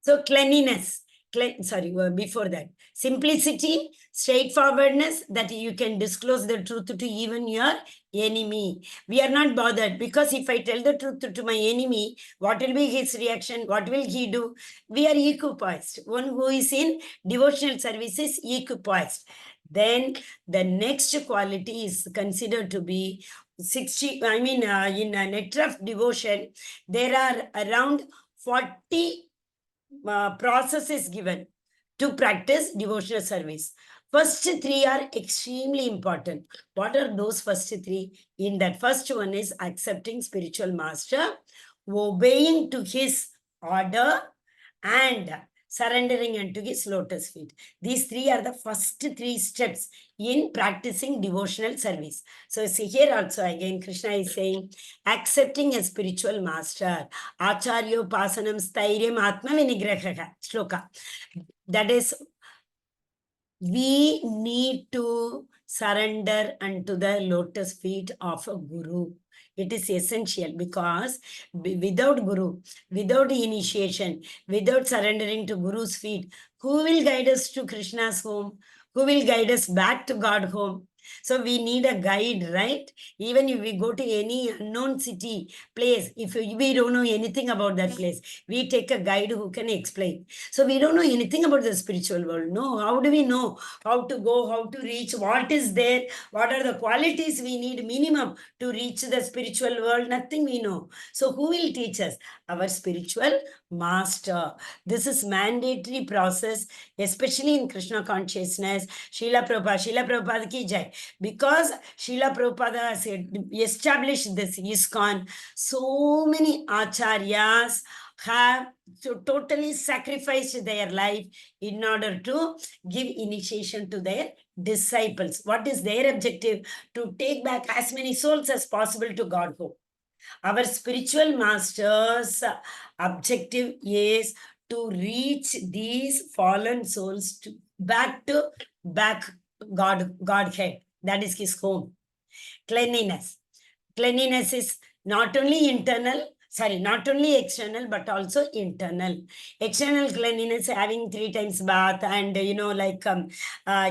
So cleanliness, before that, simplicity, straightforwardness, that you can disclose the truth to even your enemy. We are not bothered, because if I tell the truth to my enemy, what will be his reaction? What will he do? We are equipoised. One who is in devotional service is equipoised. Then the next quality is considered to be 60. In a nectar of devotion, there are around 40 processes given to practice devotional service. First three are extremely important. What are those first three? In that first one is accepting spiritual master, obeying to his order, and surrendering unto his lotus feet. These three are the first three steps in practicing devotional service. So see here also again Krishna is saying, accepting a spiritual master, acharyo pasanam stairyam atma vinigraha shloka. That is, we need to surrender unto the lotus feet of a guru. It is essential, because without guru, without initiation, without surrendering to guru's feet, who will guide us to Krishna's home? Who will guide us back to God home? So we need a guide, right? Even if we go to any unknown city, place, if we don't know anything about that place, we take a guide who can explain. So we don't know anything about the spiritual world. No, how do we know how to go, how to reach, what is there, what are the qualities we need minimum to reach the spiritual world? Nothing we know. So who will teach us? Our spiritual master. This is mandatory process, especially in Krishna consciousness. Srila Prabhupada ki jai. Because Srila Prabhupada has established this ISKCON, so many acharyas have totally sacrificed their life in order to give initiation to their disciples. What is their objective? To take back as many souls as possible to Godhood. Our spiritual master's objective is to reach these fallen souls back to Godhead. That is his home. Cleanliness. Cleanliness is not only external, but also internal. External cleanliness, having 3 times bath, and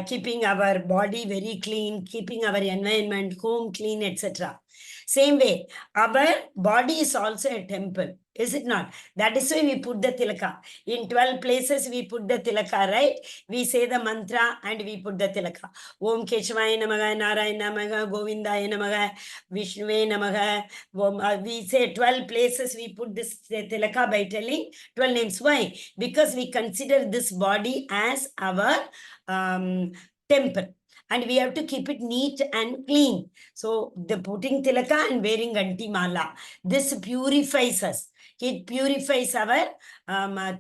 keeping our body very clean, keeping our environment, home clean, etc. Same way, our body is also a temple, is it not? That is why we put the tilaka. In 12 places we put the tilaka, right? We say the mantra and we put the tilaka. Om Keshvaya Namaha, Narayana Namaha, Govindaya Namaha, Vishnuve Namaha. We say 12 places we put this tilaka by telling 12 names. Why? Because we consider this body as our temple. And we have to keep it neat and clean. So the putting tilaka and wearing ganti mala, this purifies us. It purifies our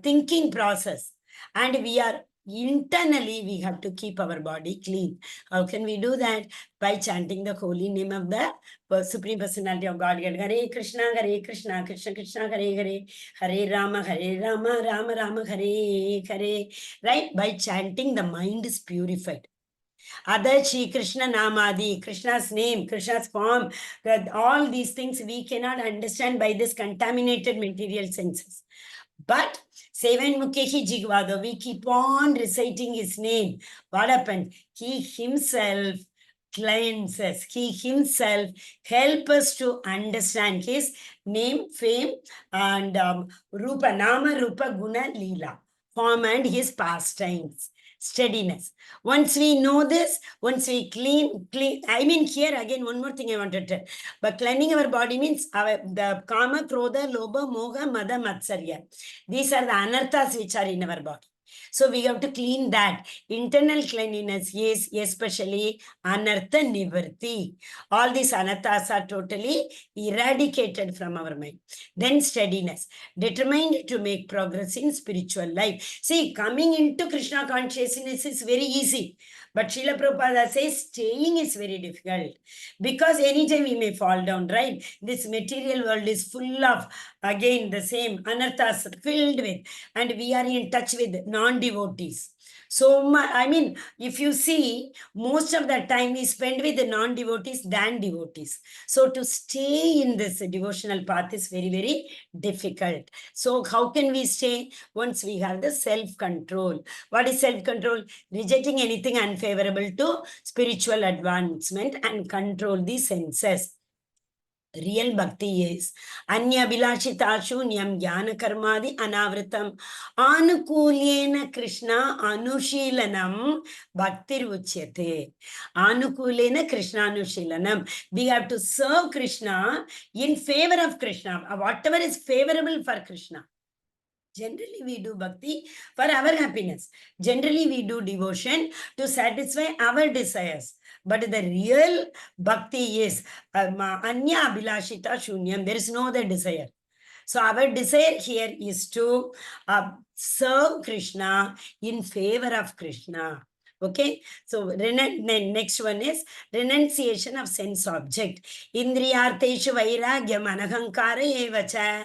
thinking process. And we are internally, we have to keep our body clean. How can we do that? By chanting the holy name of the Supreme Personality of Godhead. Hare Krishna, Krishna Krishna, Hare Rama, Rama Rama, Hare Hare. Right? By chanting, the mind is purified. Other Shri Krishna Namadi, Krishna's name, Krishna's form, all these things we cannot understand by this contaminated material senses. But Seven Mukhehi Jigvado, we keep on reciting his name. What happened? He himself cleanses. He himself helps us to understand his name, fame, and Rupa, Nama, Rupa, Guna, Leela, form and his pastimes. Steadiness. Once we know this, once we clean, here again, one more thing I want to tell. But cleaning our body means the Kama, Krodha, Lobha, Moha, Mada, Matsarya. These are the anarthas which are in our body. So we have to clean that. Internal cleanliness is especially anartha nivarti. All these anarthas are totally eradicated from our mind. Then steadiness. Determined to make progress in spiritual life. See, coming into Krishna consciousness is very easy. But Srila Prabhupada says staying is very difficult. Because anytime we may fall down, right? This material world is full of, again, the same anarthas filled with. And we are in touch with non-devotees. So, I mean, if you see, most of the time we spend with the non-devotees than devotees. So, to stay in this devotional path is very, very difficult. So, how can we stay? Once we have the self-control. What is self-control? Rejecting anything unfavorable to spiritual advancement and control the senses. Real bhakti is Anya Bilashita Shunyam Jnana Karmadi Anavritam Anukulyena Krishna Anushilanam Bhaktir Uchyate. Anukulena Krishna Anushilanam. We have to serve Krishna in favor of Krishna, whatever is favorable for Krishna. Generally, we do bhakti for our happiness. Generally, we do devotion to satisfy our desires. But the real bhakti is anya abhilashita shunyam. There is no other desire. So our desire here is to serve Krishna in favor of Krishna. Okay, so next one is renunciation of sense object. Indriyarteshu vairagyam anahankara evacha.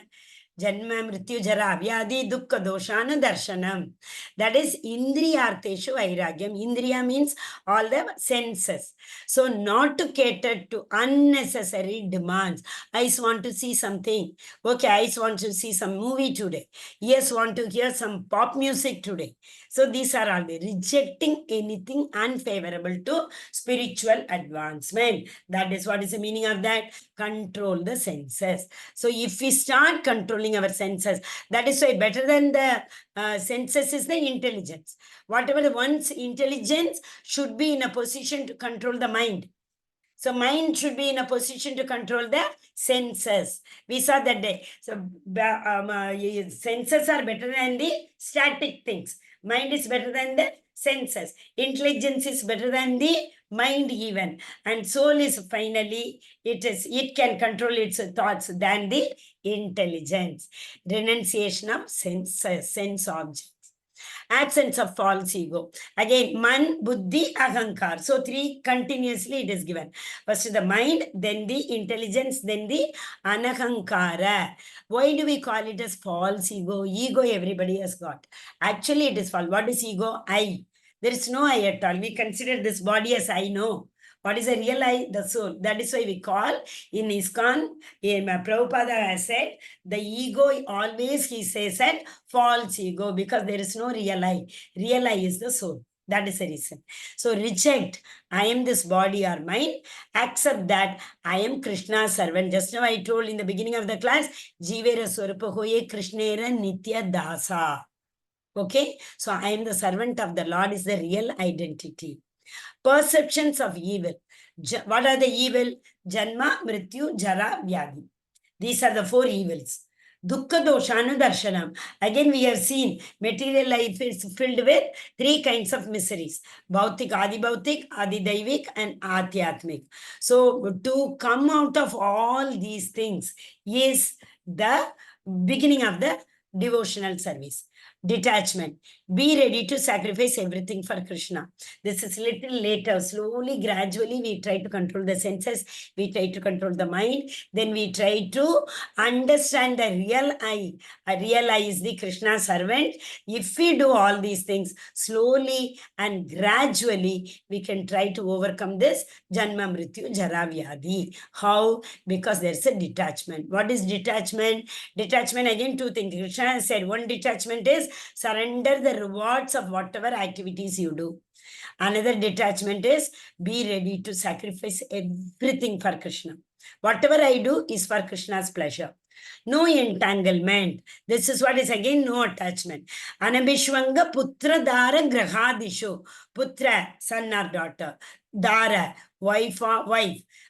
Janma mrityu jara vyadi dukkha doshana darshanam. That is indriyarteshu vairagyam. Indriya means all the senses. So not to cater to unnecessary demands. I want to see something. Okay, I want to see some movie today. Yes, want to hear some pop music today. So these are all the rejecting anything unfavorable to spiritual advancement. That is what is the meaning of that. Control the senses. So if we start controlling our senses, that is why better than the senses is the intelligence. Whatever the one's intelligence should be in a position to control the mind. So mind should be in a position to control the senses. We saw that day. So senses are better than the static things. Mind is better than the senses. Intelligence is better than the mind even. And soul is finally, it can control its thoughts than the intelligence. Renunciation of sense objects. Absence of false ego. Again, man, buddhi, ahankar. So 3 continuously it is given. First the mind, then the intelligence, then the anahankara. Why do we call it as false ego? Ego everybody has got. Actually it is false. What is ego? I. There is no I at all. We consider this body as I know. What is the real I? The soul. That is why we call in ISKCON, Prabhupada has said, the ego always, he says that, false ego, because there is no real I. Real I is the soul. That is the reason. So reject, I am this body or mind. Accept that I am Krishna's servant. Just now I told in the beginning of the class, Jivera Swarupa Hoye Krishnera Nitya Dasa. Okay, so I am the servant of the Lord is the real identity. Perceptions of evil. What are the evil? Janma, Mrityu, Jara, Vyadi. These are the 4 evils. Dukkha doshana darshanam. Again, we have seen material life is filled with 3 kinds of miseries. Bhautik, Adi Daivik, and Adhyatmik. So, to come out of all these things is the beginning of the devotional service. Detachment. Be ready to sacrifice everything for Krishna. This is little later. Slowly, gradually, we try to control the senses. We try to control the mind. Then we try to understand the real I. A real I is the Krishna servant. If we do all these things slowly and gradually, we can try to overcome this Janma, Mrityu, Jara, Vyadi. How? Because there's a detachment. What is detachment? Detachment, again, 2 things. Krishna has said, one detachment is surrender the rewards of whatever activities you do. Another detachment is be ready to sacrifice everything for Krishna. Whatever I do is for Krishna's pleasure. No entanglement. This is what is again no attachment. Anabhishwanga putra dara grahadishu. Putra, son or daughter. Dara, wife or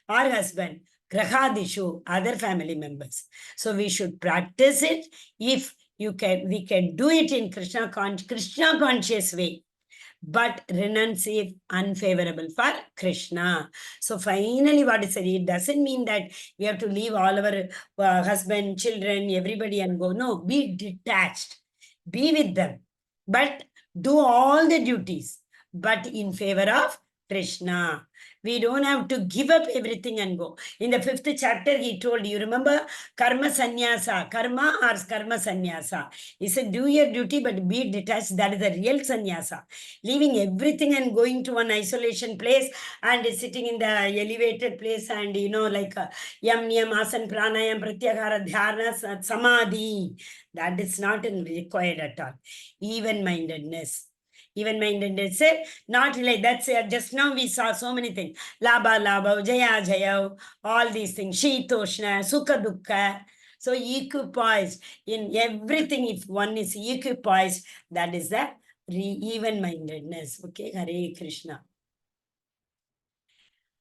husband. Grahadishu, other family members. So we should practice it. If we can do it in Krishna conscious way, but renunciate unfavorable for Krishna. So finally, what is it? It doesn't mean that we have to leave all our husband, children, everybody and go. No, be detached. Be with them. But do all the duties, but in favor of Krishna. We don't have to give up everything and go. In the 5th chapter, he told, you remember karma sannyasa, karma or karma sannyasa. He said, do your duty, but be detached. That is the real sannyasa. Leaving everything and going to an isolation place and sitting in the elevated place and, like yam, niyam, asan, pranayam, pratyahara, dhyana, samadhi. That is not required at all. Even-mindedness. Even-mindedness, not like that's just now we saw so many things. Labha, labha, jaya, jaya, all these things. Shitoshna, sukha, dukkha. So equipoised in everything. If one is equipoised, that is the even-mindedness. Okay, Hare Krishna.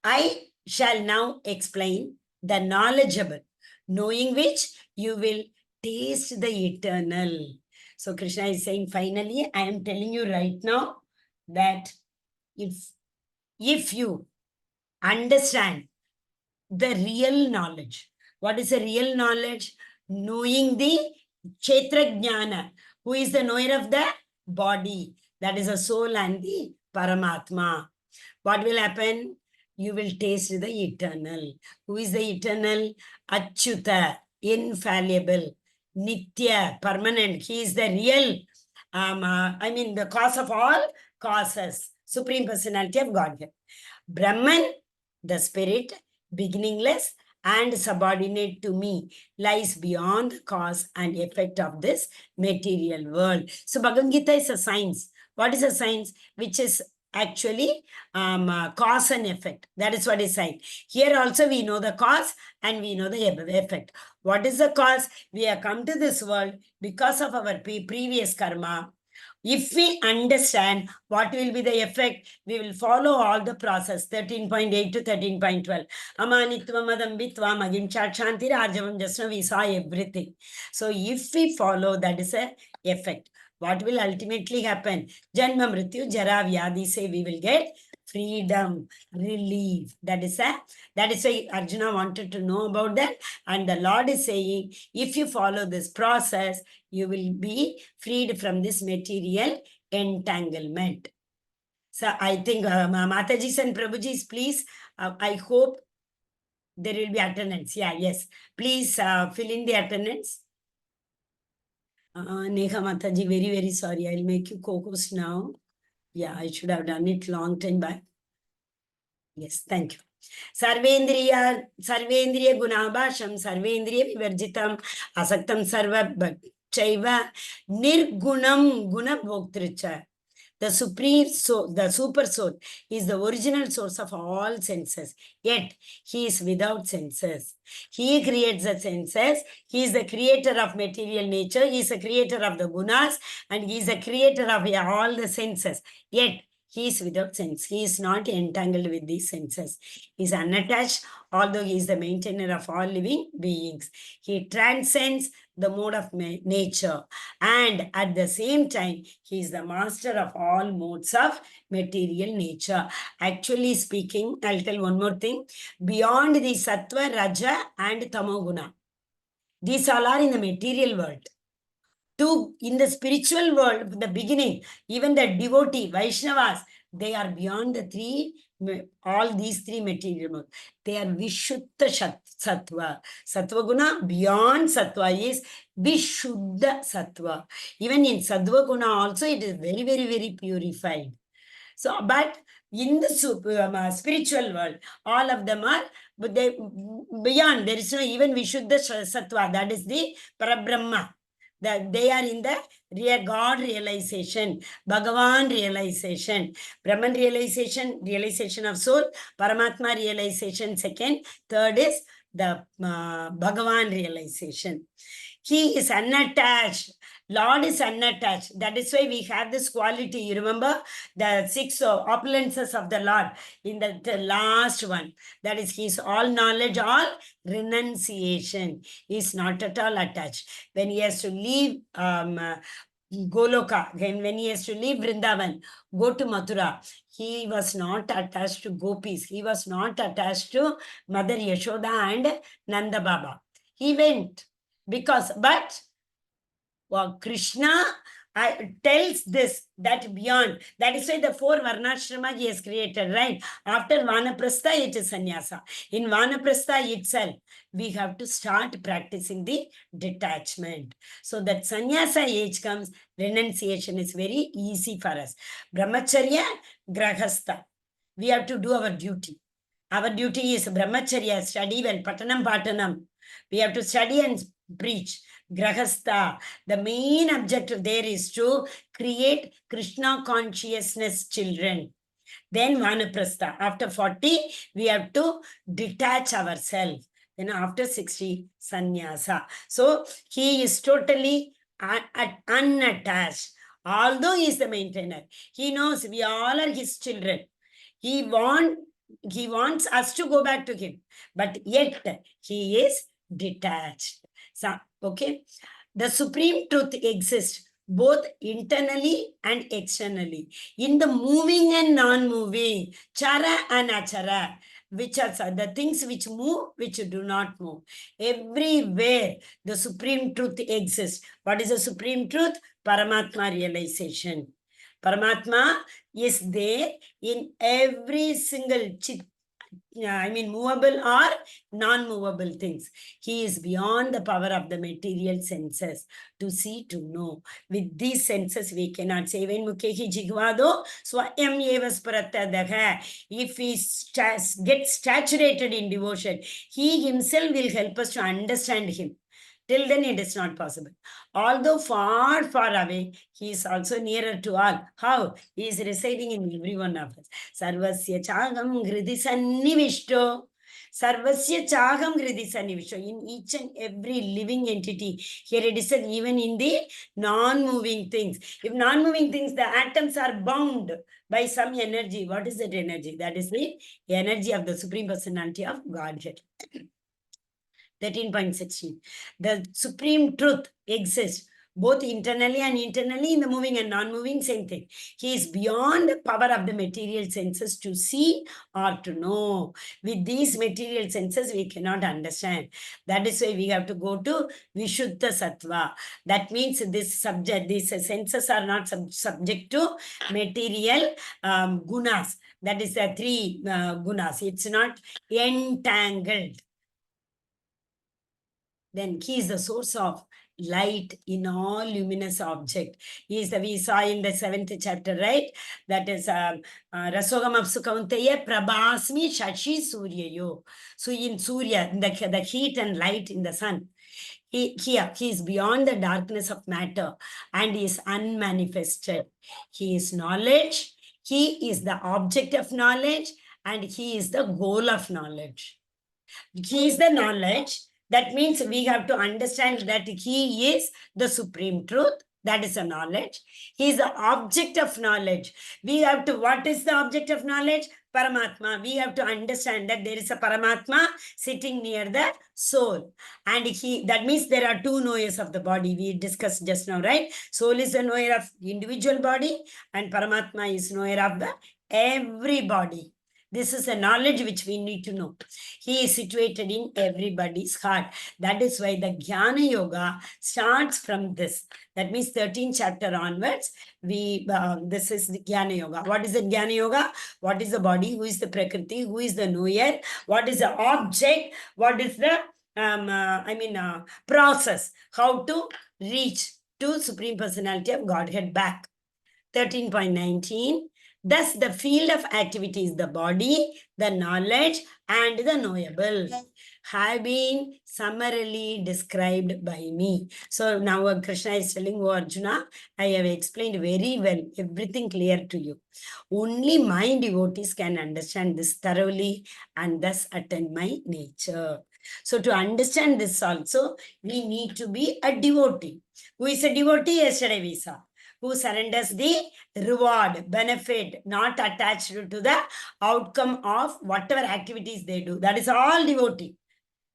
I shall now explain the knowledgeable, knowing which you will taste the eternal. So Krishna is saying, finally, I am telling you right now that if you understand the real knowledge, what is the real knowledge? Knowing the Kshetrajnana, who is the knower of the body, that is the soul and the Paramatma. What will happen? You will taste the eternal. Who is the eternal? Achyuta, infallible, Nitya, permanent. He is the real, the cause of all causes, Supreme Personality of Godhead. Brahman, the spirit, beginningless and subordinate to me, lies beyond the cause and effect of this material world. So Bhagavad Gita is a science. What is a science? Which is actually cause and effect. That is what is saying. Here also we know the cause and we know the effect. What is the cause? We have come to this world because of our previous karma. If we understand what will be the effect, we will follow all the process, 13.8 to 13.12. Amanitvam, adambitvam, ahimsa, shanti, rajavam, just now we saw everything. So if we follow, that is a effect. What will ultimately happen? Janma, mrityu, jara, vyadhi, say we will get freedom, relief. That is why Arjuna wanted to know about that. And the Lord is saying, if you follow this process, you will be freed from this material entanglement. So I think Matajis and Prabhujis, please, I hope there will be attendance. Yeah, yes. Please fill in the attendance. Neha Mataji, very, very sorry. I'll make you co-host now. Yeah, I should have done it long time back. Yes, thank you. Sarvendriya gunabhasham, sarvendriya vivarjitam, asaktam sarva chaiva, nirgunam guna bhoktricha. The supreme soul, the super soul, is the original source of all senses. Yet, he is without senses. He creates the senses. He is the creator of material nature. He is the creator of the gunas. And he is the creator of all the senses. Yet, he is without sense. He is not entangled with these senses. He is unattached, although he is the maintainer of all living beings. He transcends the mode of nature. And at the same time, he is the master of all modes of material nature. Actually speaking, I'll tell one more thing. Beyond the sattva, raja, and tamoguna, these all are in the material world. In the spiritual world, the beginning, even the devotee, Vaishnavas, they are beyond all these three material modes. They are Vishuddha Sattva. Sattva Guna, beyond Sattva is Vishuddha Sattva. Even in Sattva Guna also, it is very, very, very purified. So, but in the spiritual world, all of them are, but they beyond, there is no even Vishuddha Sattva, that is the Parabrahma. That they are in the real God realization, Bhagavan realization, Brahman realization of soul, Paramatma realization second, third is the Bhagavan realization. He is unattached. Lord is unattached. That is why we have this quality. You remember the 6 opulences of the Lord in the last one. That is, he is all knowledge, all renunciation. He is not at all attached. When he has to leave Goloka, when he has to leave Vrindavan, go to Mathura, he was not attached to gopis. He was not attached to Mother Yashoda and Nanda Baba. He went because, but Krishna tells this, that beyond. That is why the 4 Varnashrama he has created, right? After Vanaprastha, it is sannyasa. In Vanaprastha itself, we have to start practicing the detachment. So that sannyasa age comes, renunciation is very easy for us. Brahmacharya, grahastha. We have to do our duty. Our duty is brahmacharya, study well, patanam patanam. We have to study and preach. Grahastha, the main objective there is to create Krishna consciousness children. Then Vanaprastha. After 40, we have to detach ourselves. Then after 60, sannyasa. So he is totally unattached. Although he is the maintainer, he knows we all are his children. He wants us to go back to him, but yet he is detached. So, okay, the supreme truth exists both internally and externally, in the moving and non-moving, chara and achara, which are the things which move, which do not move. Everywhere the supreme truth exists. What is the supreme truth? Paramatma realization. Paramatma is there in every single movable or non-movable things. He is beyond the power of the material senses to see, to know. With these senses, we cannot say, when mukhehi jigvado swayam eva sparatadaha. If he gets saturated in devotion, he himself will help us to understand him. Till then, it is not possible. Although far, far away, he is also nearer to all. How? He is residing in every one of us. Sarvasya chagam gridi sannivishto. Sarvasya chagam gridi sannivishto. In each and every living entity. Here it is said, even in the non-moving things. If non-moving things, the atoms are bound by some energy. What is that energy? That is the energy of the Supreme Personality of Godhead. 13.16. The supreme truth exists both internally and internally, in the moving and non-moving, same thing. He is beyond the power of the material senses to see or to know. With these material senses, we cannot understand. That is why we have to go to Vishuddha Sattva. That means these senses are not subject to material gunas. That is the 3 gunas. It's not entangled. Then he is the source of light in all luminous object. We saw in the 7th chapter, right? That is Rasogam of Sukaunteya Prabhasmi Shashi Suryayo. So in Surya, the heat and light in the sun. He is beyond the darkness of matter and is unmanifested. He is knowledge. He is the object of knowledge and he is the goal of knowledge. He is the knowledge. That means we have to understand that he is the supreme truth. That is a knowledge. He is the object of knowledge. We have to, what is the object of knowledge? Paramatma. We have to understand that there is a Paramatma sitting near the soul. And that means there are 2 knowers of the body. We discussed just now, right? Soul is the knower of individual body and Paramatma is knower of the every body. This is a knowledge which we need to know. He is situated in everybody's heart. That is why the Jnana Yoga starts from this. That means 13th chapter onwards, this is the Jnana Yoga. What is the Jnana Yoga? What is the body? Who is the Prakriti? Who is the knower? What is the object? What is the process? How to reach to Supreme Personality of Godhead back. 13.19. Thus, the field of activity is the body, the knowledge, and the knowable have been summarily described by me. So now Krishna is telling, oh Arjuna, I have explained very well, everything clear to you. Only my devotees can understand this thoroughly and thus attain my nature. So to understand this also, we need to be a devotee. Who is a devotee? Yesterday we saw. Who surrenders the reward, benefit, not attached to the outcome of whatever activities they do. That is all devotee.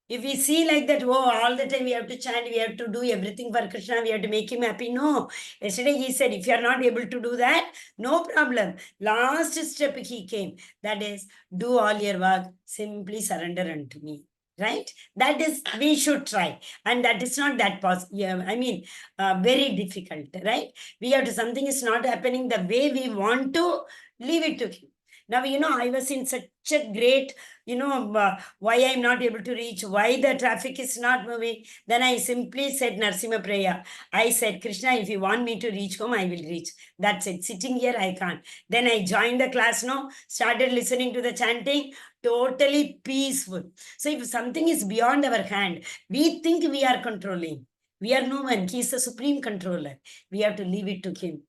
If we see like that, oh, all the time we have to chant, we have to do everything for Krishna, we have to make him happy. No. Yesterday he said, if you are not able to do that, no problem. Last step he came. That is, do all your work, simply surrender unto me. right? That is, we should try. And that is not that possible. Yeah, I mean, very difficult, right? We have to, something is not happening the way we want to, leave it to him. Now, I was in such a great, why I'm not able to reach, why the traffic is not moving. Then I simply said Narsimha prayer. I said, Krishna, if you want me to reach home, I will reach. That's it. Sitting here, I can't. Then I joined the class now, started listening to the chanting, totally peaceful. So if something is beyond our hand, we think we are controlling. We are no one. He is the supreme controller. We have to leave it to him.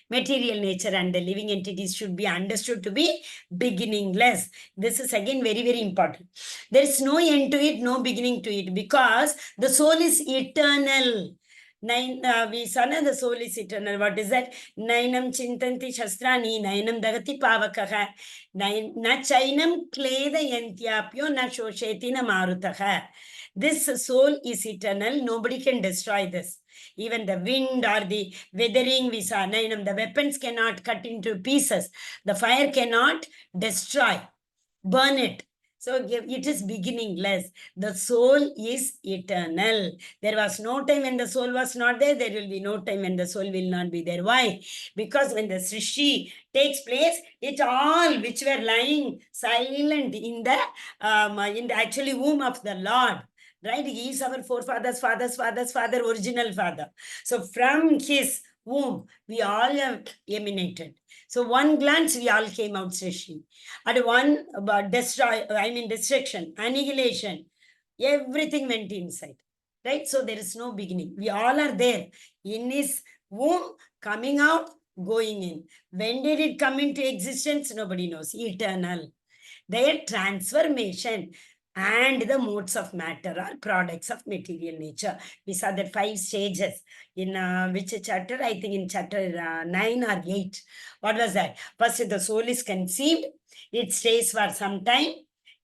Material nature and the living entities should be understood to be beginningless. This is again very, very important. There is no end to it, no beginning to it, because the soul is eternal. We saw the soul is eternal. What is that? Nainam chintanti shastrani, nainam dagati pavakaha, na chainam kleda yantyapyo, na shosheti na marutaha. This soul is eternal. Nobody can destroy this. Even the wind or the weathering, we saw, the weapons cannot cut into pieces. The fire cannot destroy, burn it. So it is beginningless. The soul is eternal. There was no time when the soul was not there. There will be no time when the soul will not be there. Why? Because when the Srishti takes place, it all which were lying silent in the actually womb of the Lord. Right? He is our forefathers, father, original father. So from his womb, we all have emanated. So one glance, we all came out Srishti. At one destruction, annihilation, everything went inside. Right? So there is no beginning. We all are there in his womb, coming out, going in. When did it come into existence? Nobody knows. Eternal. Their transformation and the modes of matter are products of material nature. We saw that 5 stages in which chapter? I think in chapter 9 or 8. What was that? First, the soul is conceived. It stays for some time.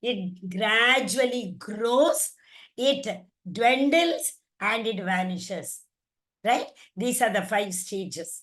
It gradually grows. It dwindles and it vanishes. Right? These are the 5 stages.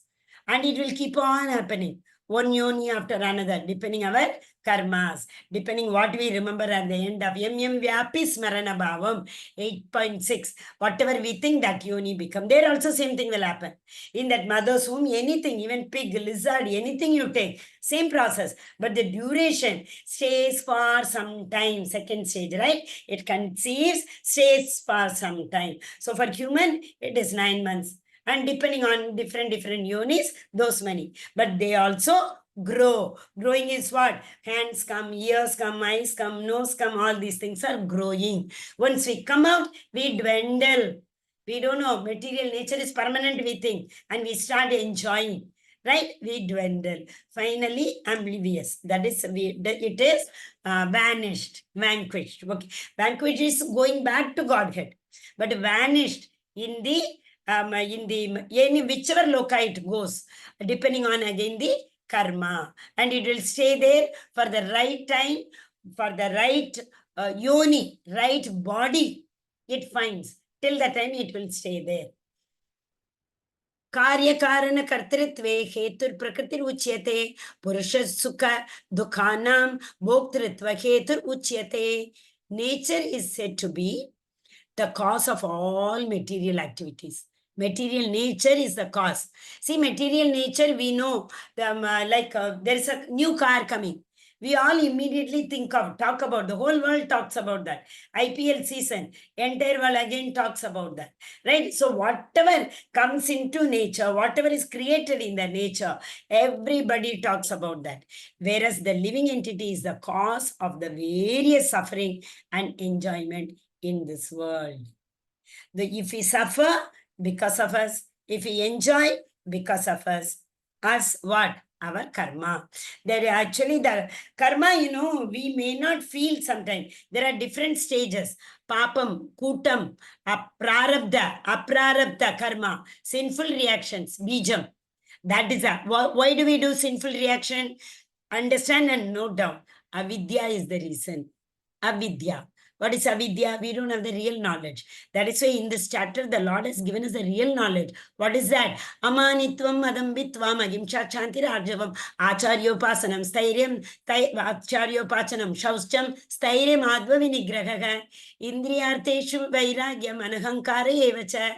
And it will keep on happening. One yoni after another, depending our karmas, depending what we remember at the end of Vyapi Smarana Bhavam 8.6. Whatever we think that yoni become, there also same thing will happen. In that mother's womb, anything, even pig, lizard, anything you take, same process. But the duration stays for some time, second stage, right? It conceives, stays for some time. So for human, it is 9 months. And depending on different yonis, those many. But they also grow. Growing is what? Hands come, ears come, eyes come, nose come, all these things are growing. Once we come out, we dwindle. We don't know. Material nature is permanent, we think. And we start enjoying. Right? We dwindle. Finally, oblivious. That is, it is vanished, vanquished. Okay. Vanquished is going back to Godhead. But vanished in the whichever loka it goes, depending on again the karma, and it will stay there for the right time, for the right yoni, right body it finds. Till the time it will stay there. कार्य कारण कर्तृत्वे हेतुर प्रकृतिर उच्यते पुरुष सुख दुखानां भोक्तृत्व हेतुर उच्यते. Nature is said to be the cause of all material activities. Material nature is the cause. See, material nature, we know, there is a new car coming. We all immediately talk about, the whole world talks about that. IPL season, entire world again talks about that. Right? So whatever comes into nature, whatever is created in the nature, everybody talks about that. Whereas the living entity is the cause of the various suffering and enjoyment in this world. If we suffer, because of us. If we enjoy, because of us. Us what? Our karma. There actually the karma, we may not feel sometimes. There are different stages. Papam, kutam, aprarabdha karma, sinful reactions, bijam. That is that. Why do we do sinful reaction? Understand and note down. Avidya is the reason. Avidya. What is avidya? We don't have the real knowledge. That is why in this chapter, the Lord has given us the real knowledge. What is that? Amanitvam, adambitvam, ahimsa, chanti, rajavam, acharyopasanam, stairyam, acharyopasanam, shauscham, stairyam, adva vinigraha, indriyarteshu vairagyam, anahankara evacha.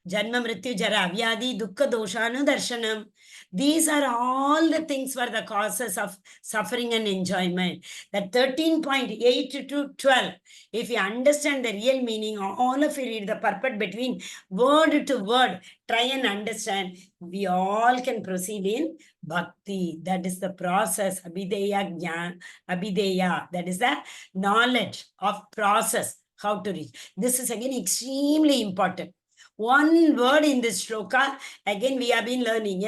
Janma Mrityu Jara Vyadi Dukkha Doshanu Darshanam. These are all the things for the causes of suffering and enjoyment. That 13.8 to 12, if you understand the real meaning, all of you read the purport between word to word, try and understand, we all can proceed in bhakti. That is the process, abhideya jnana, abhideya, that is the knowledge of process, how to reach. This is again extremely important. One word in this shloka, again we have been learning.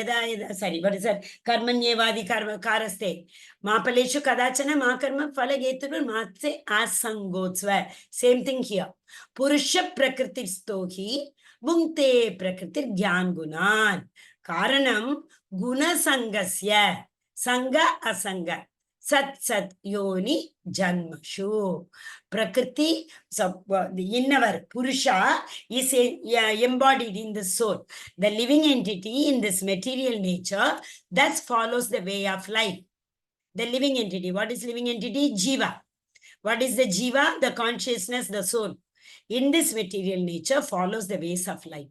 Sorry, what is that? Karmanyevadi karaste. Mapaleshu kadachana makarma phalagetur matse asangotsva. Same thing here. Purusha prakriti stohi bhunte prakriti gyan gunan. Karanam guna sangasya. Sanga asanga. Sat Sat Yoni Janmashu. Prakriti, so in our Purusha is embodied in the soul. The living entity in this material nature, that follows the way of life. The living entity. What is living entity? Jiva. What is the Jiva? The consciousness, the soul. In this material nature follows the ways of life,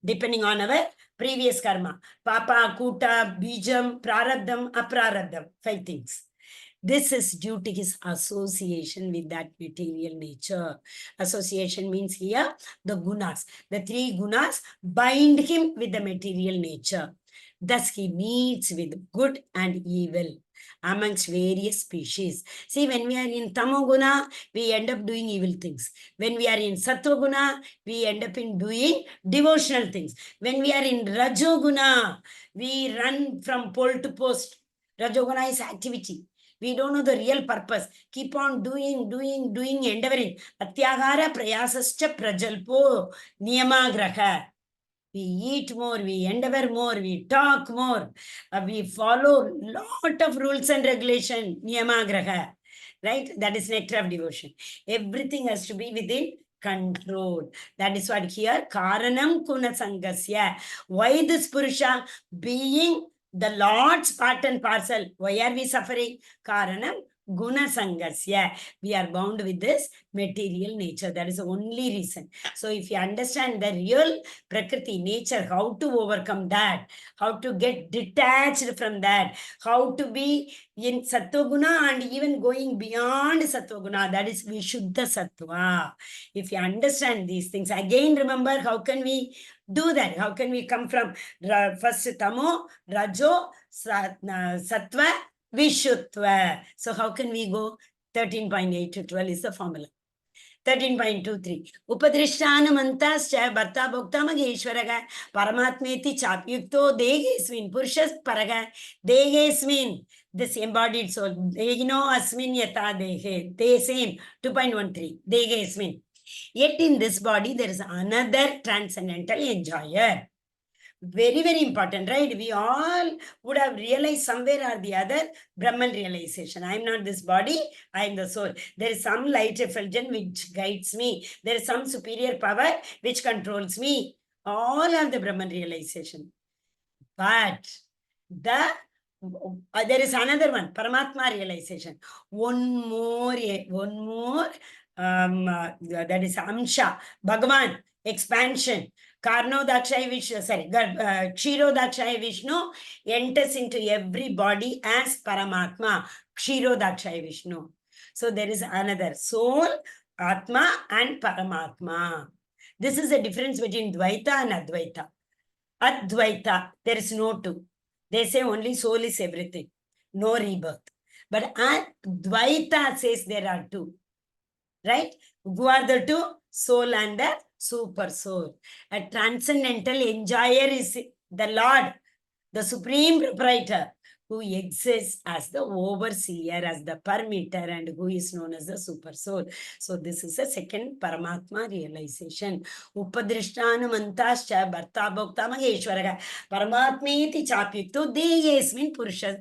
depending on our previous karma. Papa, Kuta, Bijam, Prarabdham, Aprarabdham. 5 things. This is due to his association with that material nature. Association means here the gunas. The 3 gunas bind him with the material nature. Thus he meets with good and evil amongst various species. See, when we are in tamoguna, we end up doing evil things. When we are in sattva-guna, we end up in doing devotional things. When we are in rajoguna, we run from pole to post. Rajoguna is activity. We don't know the real purpose. Keep on doing, endeavoring. Atyagara prayasascha prajalpo niyamagraha. We eat more, we endeavor more, we talk more. We follow lot of rules and regulation. Niyamagraha. Right? That is nectar of devotion. Everything has to be within control. That is what here. Karanam kuna sangasya. Why this Purusha? Being the Lord's part and parcel. Why are we suffering? Karanam guna sangasya. We are bound with this material nature. That is the only reason. So if you understand the real Prakriti nature, how to overcome that, how to get detached from that, how to be in Sattva-guna and even going beyond Sattva-guna, that is Vishuddha Sattva. If you understand these things, again remember, how can we do that? How can we come from first Tamo, Rajo, Sattva, Vishuttva? So how can we go? 13.8 to 12 is the formula. 13.23. Upadrishtanamantасcha Bharta Bhokta Mageshwaraga Paramatmeti Chapyukto Degesmin Purushas Paraga Degesmin. This embodied soul. Degino Asmin Yata Dehe. They same. 2.13. Degesmin. Yet in this body, there is another transcendental enjoyer. Very, very important, right? We all would have realized somewhere or the other Brahman realization. I am not this body, I am the soul. There is some light effulgence which guides me. There is some superior power which controls me. All have the Brahman realization. But there is another one, Paramatma realization. One more, that is Amsha, Bhagavan, expansion. Karno Dakshaya Vishnu, Kshiro Dakshaya Vishnu enters into every body as Paramatma, Kshiro Dakshaya Vishnu. So there is another soul, Atma and Paramatma. This is the difference between Dvaita and Advaita. Advaita, there is no two. They say only soul is everything, no rebirth. But Advaita says there are two. Right? Who are the two? Soul and the super soul. A transcendental enjoyer is the Lord, the supreme proprietor, who exists as the overseer, as the permitter, and who is known as the super soul. So this is the second Paramatma realization. Upadrishtanumantascha Bharta Bhokta Maheshwaraga Paramatmeti Chapyukto Deyesmin Purusha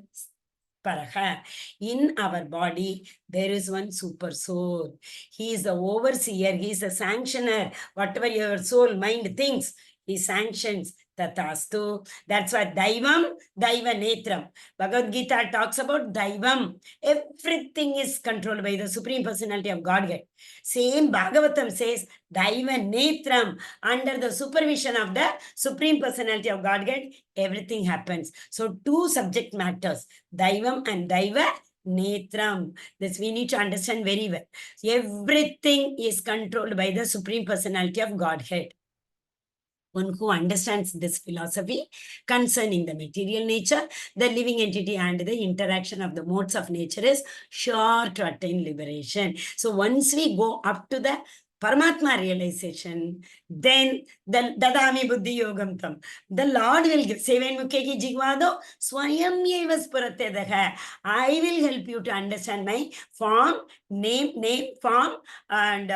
Paraha. In our body, there is one super soul. He is the overseer, he is the sanctioner. Whatever your soul, mind thinks, he sanctions. Tatastu. That's why Daivam, Daiva Netram. Bhagavad Gita talks about Daivam. Everything is controlled by the Supreme Personality of Godhead. Same Bhagavatam says Daiva Netram. Under the supervision of the Supreme Personality of Godhead, everything happens. So two subject matters, Daivam and Daiva Netram. This we need to understand very well. Everything is controlled by the Supreme Personality of Godhead. One who understands this philosophy concerning the material nature, the living entity, and the interaction of the modes of nature is sure to attain liberation. So once we go up to the Paramatma realization, then the Dadami Buddhi Yogam Tam. The Lord will give Seven Mukheki Jigvado Swayam Yeva Spuratedaha. I will help you to understand my form, name, form, and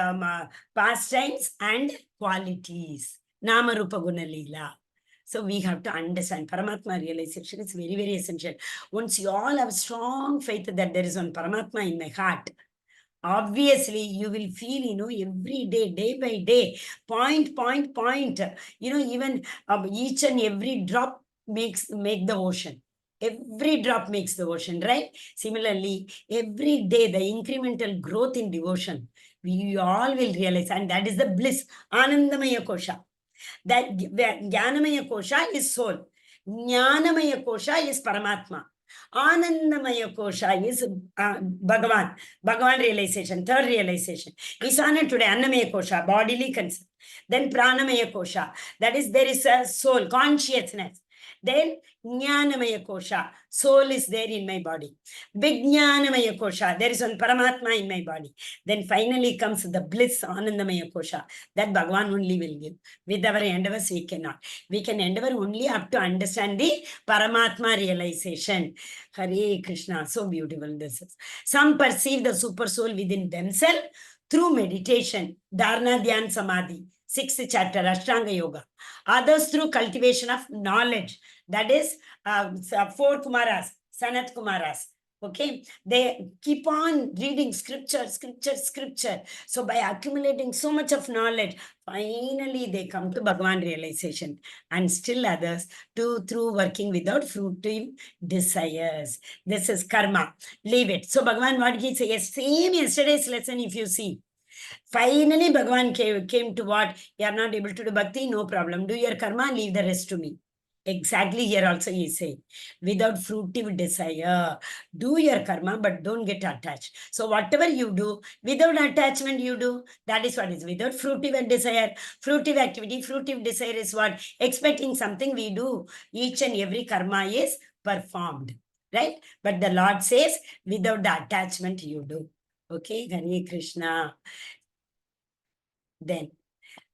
pastimes and qualities. Nama Rupa Guna Leela. So we have to understand Paramatma realization is very, very essential. Once you all have strong faith that there is one Paramatma in my heart, obviously you will feel, every day by day, point, even each and every drop make the ocean. Every drop makes the ocean, right? Similarly, every day the incremental growth in devotion, we all will realize, and that is the bliss, Anandamaya Kosha. That Jnanamaya Kosha is soul. Jnanamaya Kosha is Paramatma. Anandamaya Kosha is Bhagavan. Bhagavan realization, third realization. Isana today, Annamaya Kosha, bodily concept. Then Pranamaya Kosha, that is, there is a soul, consciousness. Then Jnanamaya Kosha, soul is there in my body. Vijnanamaya Kosha, there is one Paramatma in my body. Then finally comes the bliss, Anandamaya Kosha, that Bhagavan only will give. With our endeavors, we cannot. We can endeavor only up to understand the Paramatma realization. Hare Krishna, so beautiful this is. Some perceive the super soul within themselves through meditation, Dharana, Dhyan, Samadhi. 6th chapter, Ashtanga Yoga. Others through cultivation of knowledge. That is 4 Kumaras, Sanat Kumaras. Okay, they keep on reading scripture. So by accumulating so much of knowledge, finally they come to Bhagavan realization. And still others through working without fruitive desires. This is karma. Leave it. So Bhagavan, what he says, same yesterday's lesson if you see. Finally, Bhagavan came to what? You are not able to do bhakti, no problem. Do your karma, leave the rest to me. Exactly here also he is saying, without fruitive desire, do your karma, but don't get attached. So whatever you do, without attachment you do, that is what is without fruitive desire. Fruitive activity, fruitive desire is what? Expecting something we do. Each and every karma is performed, right? But the Lord says, without the attachment you do. Okay, Hare Krishna. Then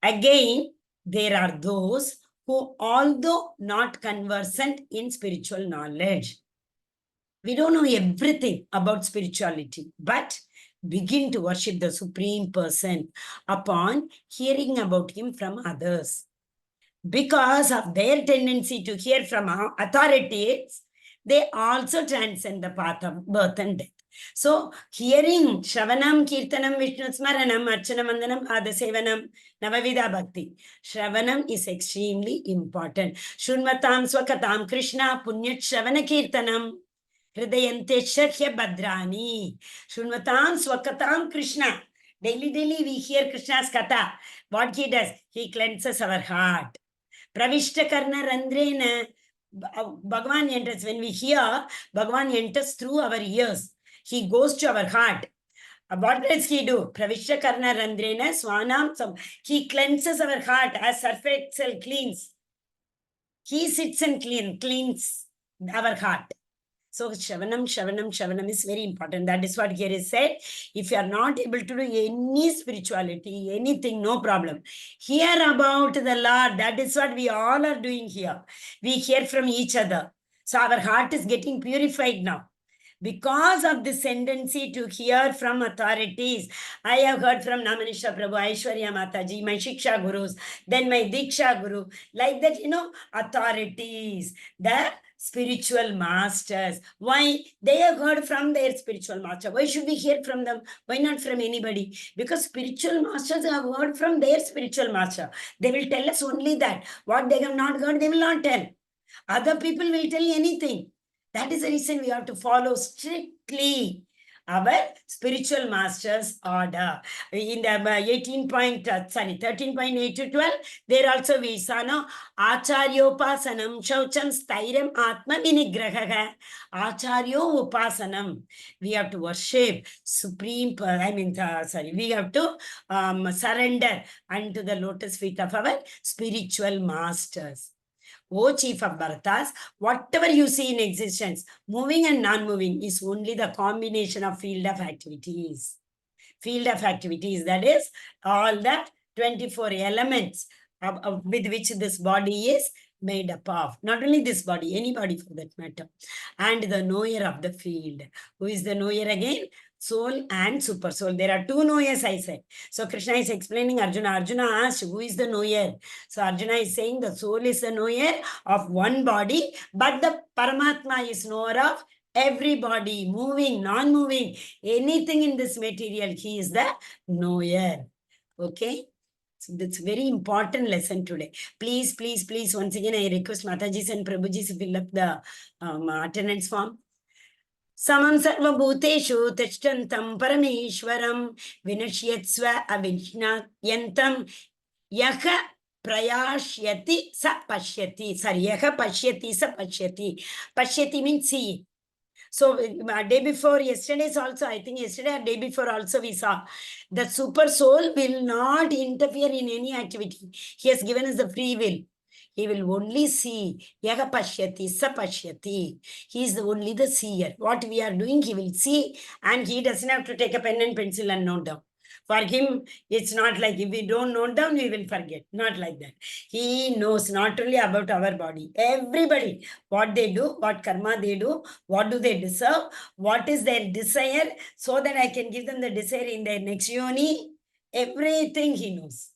again, there are those who, although not conversant in spiritual knowledge, we don't know everything about spirituality, but begin to worship the Supreme Person upon hearing about him from others. Because of their tendency to hear from authorities, they also transcend the path of birth and death. So, hearing Shravanam, Kirtanam, Vishnu Smaranam, Archanam, Vandanam, Adasevanam, Navavida Bhakti. Shravanam is extremely important. Shunmatam Swakatam Krishna, Punyat Shravana Kirtanam, Hridayante Shakya Badrani. Shunmatam Swakatam Krishna. Daily we hear Krishna's katha. What he does? He cleanses our heart. Pravishta Karna Randrena. Bhagavan enters. When we hear, Bhagavan enters through our ears. He goes to our heart. What does he do? Pravishta Karna Randrena Swanam. He cleanses our heart as surface excel cleans. He sits and cleans our heart. So Shravanam is very important. That is what here is said. If you are not able to do any spirituality, anything, no problem. Hear about the Lord. That is what we all are doing here. We hear from each other. So our heart is getting purified now. Because of this tendency to hear from authorities, I have heard from Namanisha Prabhu, Aishwarya Mataji, my Shiksha Gurus, then my Diksha Guru, like that, authorities, the spiritual masters. Why? They have heard from their spiritual master. Why should we hear from them? Why not from anybody? Because spiritual masters have heard from their spiritual master. They will tell us only that. What they have not heard, they will not tell. Other people will tell anything. That is the reason we have to follow strictly our spiritual master's order. In the 13.8 to 12, there also we saw no acharyopasanam shaucham stairam atma vinigraha. Acharyo upasanam. We have to worship supreme, we have to surrender unto the lotus feet of our spiritual masters. O chief of Bharatas, whatever you see in existence, moving and non-moving, is only the combination of field of activities. Field of activities, that is, all the 24 elements with which this body is made up of. Not only this body, any body for that matter. And the knower of the field. Who is the knower again? Soul and super soul. There are two knowers, I said. So Krishna is explaining Arjuna. Arjuna asked, who is the knower? So Arjuna is saying the soul is the knower of one body, but the Paramatma is knower of every body, moving, non-moving, anything in this material, he is the knower. Okay? So that's a very important lesson today. Please, please, please, once again, I request Matajis and Prabhujis to fill up the attendance form. Samam sarvabhuteshu tishtantam parameshwaram vinashyetsva avinshnayantam yaha prayashyati sa pashyati. Sorry, yaha pashyati sa pashyati. Pashyati means seeing. So day before, yesterday's also, I think yesterday or day before also we saw the super soul will not interfere in any activity. He has given us the free will. He will only see. Yaga pashyati, sa pashyati. He is only the seer. What we are doing, he will see, and he doesn't have to take a pen and pencil and note down. For him, it's not like if we don't note down, we will forget. Not like that. He knows not only about our body, everybody, what they do, what karma they do, what do they deserve, what is their desire, so that I can give them the desire in their next yoni. Everything he knows.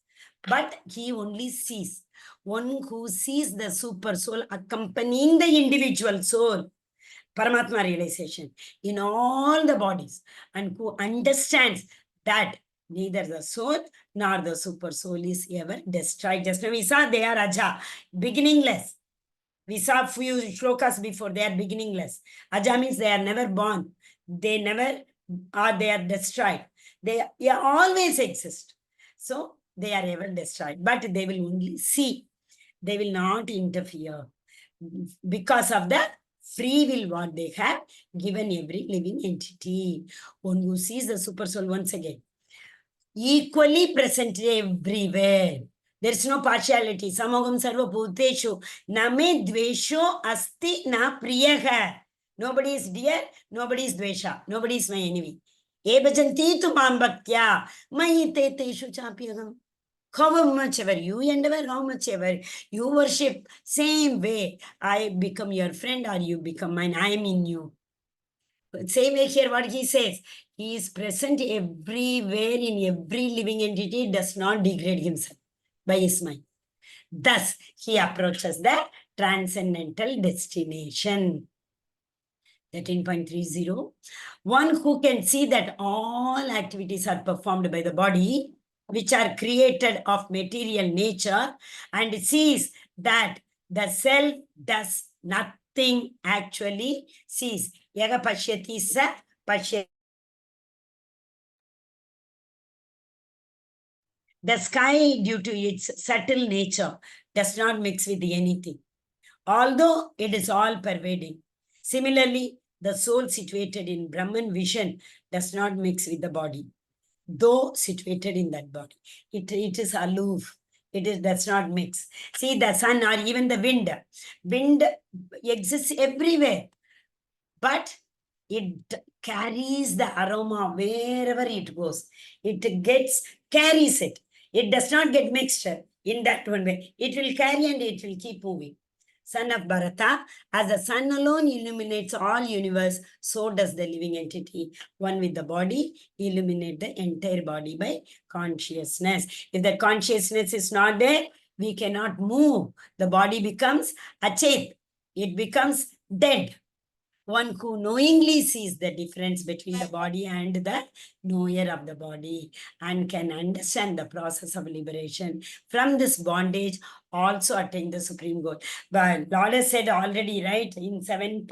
But he only sees. One who sees the super soul accompanying the individual soul, Paramatma realization, in all the bodies, and who understands that neither the soul nor the super soul is ever destroyed. Just now we saw they are aja, beginningless. We saw few shlokas before, they are beginningless. Aja means they are never born. They never are, they are destroyed. They always exist. So they are ever destroyed, but they will only see. They will not interfere because of the free will what they have given every living entity. One who sees the super soul, once again, equally present everywhere. There is no partiality. Samogam sarva bhuteshu name dvesho asti na priyaha. Nobody is dear, nobody is dvesha, nobody is my enemy. Ebajanti tu mam bhaktya mahi te teshu chapyagam. How much ever you endeavor, how much ever you worship, same way I become your friend or you become mine. I am in you. Same way here what he says. He is present everywhere in every living entity, does not degrade himself by his mind. Thus, he approaches the transcendental destination. 13.30. One who can see that all activities are performed by the body, which are created of material nature, and sees that the self does nothing actually sees. Yaga pashyati sa pashyati. The sky, due to its subtle nature, does not mix with anything, although it is all pervading. Similarly, the soul situated in Brahman vision does not mix with the body, though situated in that body. It is aloof. It does not mix. See, the sun or even the wind. Wind exists everywhere, but it carries the aroma wherever it goes. It carries it. It does not get mixed in that one way. It will carry and it will keep moving. Son of Bharata, as the sun alone illuminates all universe, so does the living entity. One with the body, illuminate the entire body by consciousness. If the consciousness is not there, we cannot move. The body becomes achet. it becomes dead. One who knowingly sees the difference between the body and the knower of the body and can understand the process of liberation from this bondage, also attain the supreme goal. But Lord has said already, right, in seventh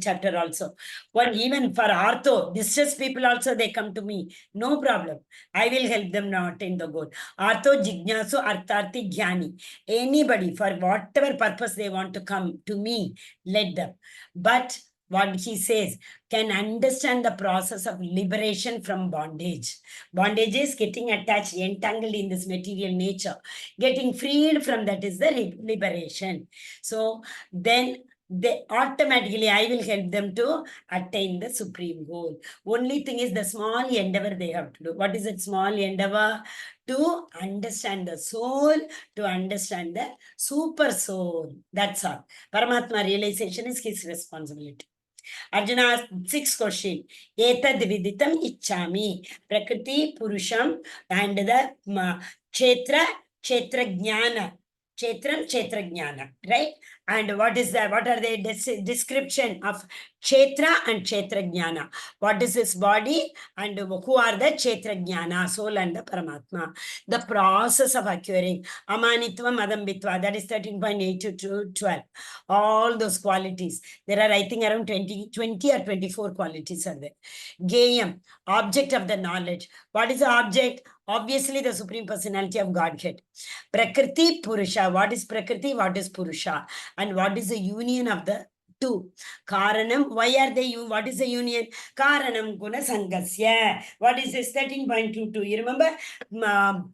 chapter also, what even for ortho, distressed people also, they come to me, no problem. I will help them now attain the goal. Artho, jignasu, artharthi, jnani. Anybody, for whatever purpose they want to come to me, let them. But what he says, can understand the process of liberation from bondage. Bondage is getting attached, entangled in this material nature. Getting freed from that is the liberation. So then they automatically, I will help them to attain the supreme goal. Only thing is the small endeavor they have to do. What is that small endeavor? To understand the soul, to understand the super soul. That's all. Paramatma realization is his responsibility. Arjuna, sixth question. Etad viditam ichchami. Prakriti, Purusham, and the Kshetra, Kshetra Jnana. Kshetram, Kshetra Jnana. Right? And what is that? What are the description of Kshetra and Kshetra Jnana? What is this body? And who are the Kshetra Jnana? Soul and the Paramatma. The process of acquiring Amanitva, Madambitva. That is 13.8 to 12. All those qualities. There are, I think, around 20 or 24 qualities are there. Gayam, object of the knowledge. What is the object? Obviously, the Supreme Personality of Godhead. Prakriti, Purusha. What is Prakriti? What is Purusha? And what is the union of the two? Karanam, why are they, what is the union? Karanam Guna Sangasya. What is this 13.22? You remember?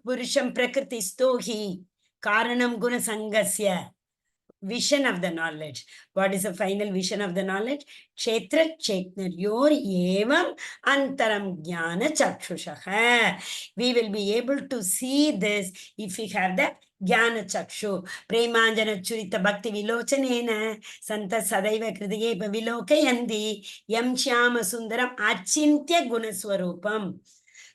Purusham Prakriti Stohi. Karanam Guna Sangasya. Vision of the knowledge. What is the final vision of the knowledge? Kshetra Chetnaryor Evam Antaram Jnana Chakshushaha. We will be able to see this if we have the Jnana Chakshu. Premanjana Churita Bhakti Vilochanena Santa Sadaiva Kridiyepa Vilokayandi Yam Shyama Sundaram Achintya Gunaswarupam.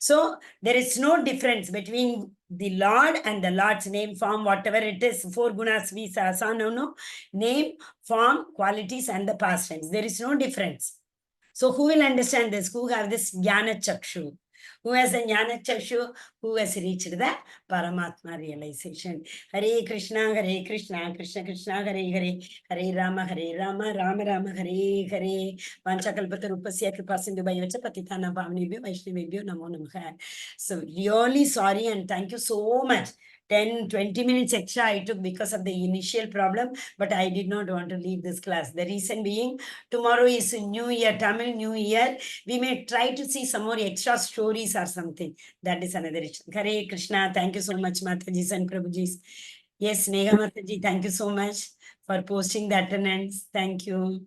So there is no difference between the Lord and the Lord's name, form, whatever it is, four gunas, visa, asana, no, name, form, qualities, and the past tense. There is no difference. So who will understand this? Who have this Jnana Chakshu? Who has the Jnana Chakshu? Who has reached the Paramatma realization? Hare Krishna, Krishna Krishna, Hare Hare Rama, Rama Rama, Hare Hare. Vanchakalpatarupasya Kripasindhu Bhayavacha Patitana Bhavnebhyo Vaishnavebhyo Namo Namaha. So really sorry and thank you so much. 10-20 minutes extra I took because of the initial problem, but I did not want to leave this class. The reason being, tomorrow is New Year, Tamil New Year. We may try to see some more extra stories or something. That is another issue. Hare Krishna. Thank you so much, Matajis and Prabhujis. Yes, Neha Mataji, thank you so much for posting the attendance. Thank you.